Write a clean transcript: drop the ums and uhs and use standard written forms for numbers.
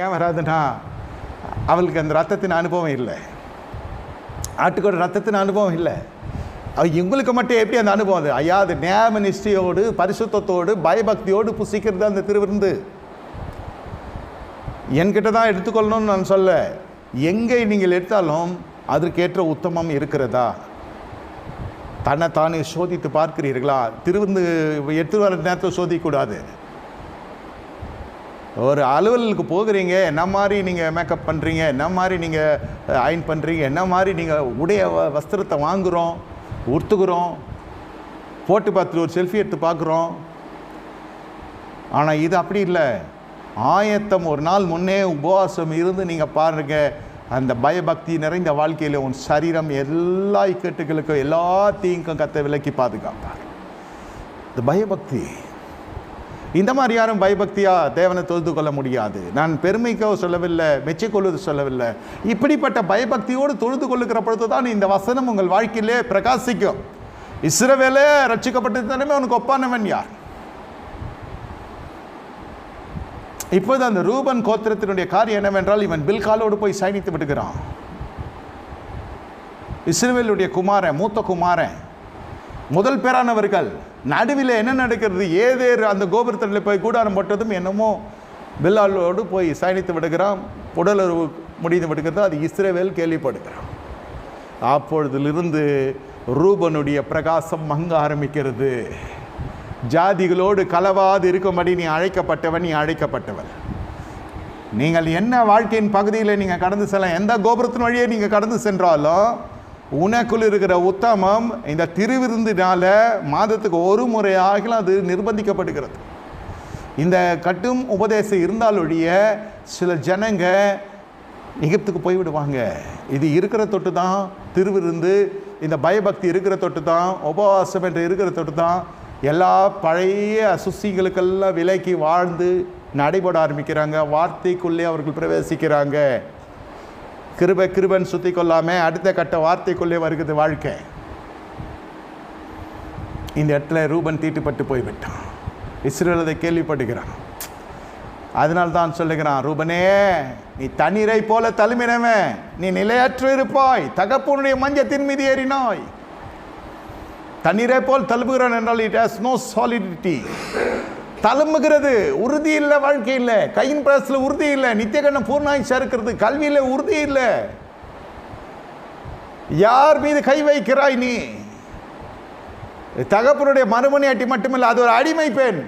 ஏன் வராதுன்னா அவளுக்கு அந்த ரத்தத்தின் அனுபவம் இல்லை, ஆட்டுக்கோட ரத்தத்தின் அனுபவம் இல்லை. இவங்களுக்கு மட்டும் எப்படி அந்த அனுபவம்? அது ஐயா, அது நியாய நிஷ்டையோடு பரிசுத்தத்தோடு பயபக்தியோடு புசிக்கிறது அந்த திருவிருந்து. என்கிட்ட தான் எடுத்துக்கொள்ளணும்னு நான் சொல்ல, எங்கே நீங்கள் எடுத்தாலும் அதற்கேற்ற உத்தமம் இருக்கிறதா? தன்னைத்தானே சோதித்து பார்க்கிறீர்களா? திருவிருந்து எடுத்து வர நேரத்தில் சோதிக்கக்கூடாது. ஒரு அலுவலுக்கு போகிறீங்க, என்ன மாதிரி நீங்கள் மேக்கப் பண்ணுறீங்க, என்ன மாதிரி நீங்கள் அயன் பண்ணுறீங்க, என்ன மாதிரி நீங்கள் உடைய வஸ்திரத்தை வாங்குகிறோம், உடுத்துக்கிறோம், போட்டு பார்த்துட்டு ஒரு செல்ஃபி எடுத்து பார்க்குறோம். ஆனால் இது அப்படி இல்லை. ஆயத்தம் ஒரு நாள் முன்னே உபவாசம் இருந்து நீங்கள் பாருங்கள், அந்த பயபக்தி நிறைந்த வாழ்க்கையில் உன் சரீரம் எல்லா இக்கட்டுகளுக்கும் எல்லா தீங்கும் கத்த விலக்கி பாதுகாப்பார். இந்த பயபக்தி, இந்த மாதிரி யாரும் பயபக்தியாக தேவனை தொழுது கொள்ள முடியாது. நான் பெருமைக்கோ சொல்லவில்லை, மெச்சிக்கொள்வது சொல்லவில்லை. இப்படிப்பட்ட பயபக்தியோடு தொழுது கொள்ளுகிற பொழுது தான் இந்த வசனம் உங்கள் வாழ்க்கையிலே பிரகாசிக்கும். இஸ்ரவேலே ரட்சிக்கப்பட்டது தானே உனக்கு ஒப்பானவன் யார்? இப்போது அந்த ரூபன் கோத்திரத்தினுடைய காரியம் என்னவென்றால், இவன் பில்காலோடு போய் சயனித்து விடுகிறான். இஸ்ரவேலுடைய குமாரன், மூத்த குமாரன், முதல் பேரானவர்கள். நடுவில் என்ன நடக்கிறது? ஏதேர் அந்த கோபுரத்தில் போய் கூடாரம் போட்டதும் என்னமோ பில்லாலோடு போய் சயனித்து விடுகிறான், உடலுறவு முடிந்து விடுகிறது. அது இஸ்ரவேல் கேள்விப்படுகிறான். அப்பொழுதிலிருந்து ரூபனுடைய பிரகாசம் மங்க ஆரம்பிக்கிறது. ஜாதிகளோடு கலவாது இருக்கும்படி நீ அழைக்கப்பட்டவன், நீ அழைக்கப்பட்டவன். நீங்கள் என்ன வாழ்க்கையின் பகுதியில் நீங்கள் கடந்து செல்ல, எந்த கோபுரத்தின் வழியே நீங்கள் கடந்து சென்றாலும் உனக்குள் இருக்கிற உத்தமம் இந்த திருவிருந்தினால மாதத்துக்கு ஒரு முறையாக அது நிர்பந்திக்கப்படுகிறது. இந்த கட்டும் உபதேசம் இருந்தாலொழிய சில ஜனங்க எகிப்துக்கு போய்விடுவாங்க. இது இருக்கிற தொட்டு தான் திருவிருந்து, இந்த பயபக்தி இருக்கிற தொட்டு தான், உபவாசம் என்று இருக்கிற தொட்டு தான் எல்லா பழைய அசுசிகளுக்கெல்லாம் விலக்கி வாழ்ந்து நடைபெற ஆரம்பிக்கிறாங்க. வார்த்தைக்குள்ளே அவர்கள் பிரவேசிக்கிறாங்க. கிருபன் சுற்றி கொள்ளாமல் அடுத்த கட்ட வார்த்தைக்குள்ளே வருகிறது வாழ்க்கை. இந்த இடத்துல ரூபன் தீட்டுப்பட்டு போய்விட்டான். இஸ்ரவேல் அதை கேள்விப்படுகிறான். அதனால் தான் சொல்லுகிறான், ரூபனே, நீ தண்ணீரை போல தழும்பினவன், நீ நிலையற்று இருப்பாய், தகப்பனுடைய மஞ்சத்தின் மீது ஏறினாய். தண்ணீரை போல் தழும்புகிறான் என்றால் இட் ஹாஸ் நோ சாலிடிட்டி. தழும்புகிறது, உறுதி இல்லை. வாழ்க்கை இல்லை, கையின் பிரசத்தில் உறுதி இல்லை, நித்தியகண்ணம் பூர்ணாயிச்சா இருக்கிறது, கல்வியில் உறுதி இல்லை. யார் மீது கை வைக்கிறாய் நீ? தகப்பனுடைய மறுமணி அட்டி மட்டுமில்லை, அது ஒரு அடிமை பெண்.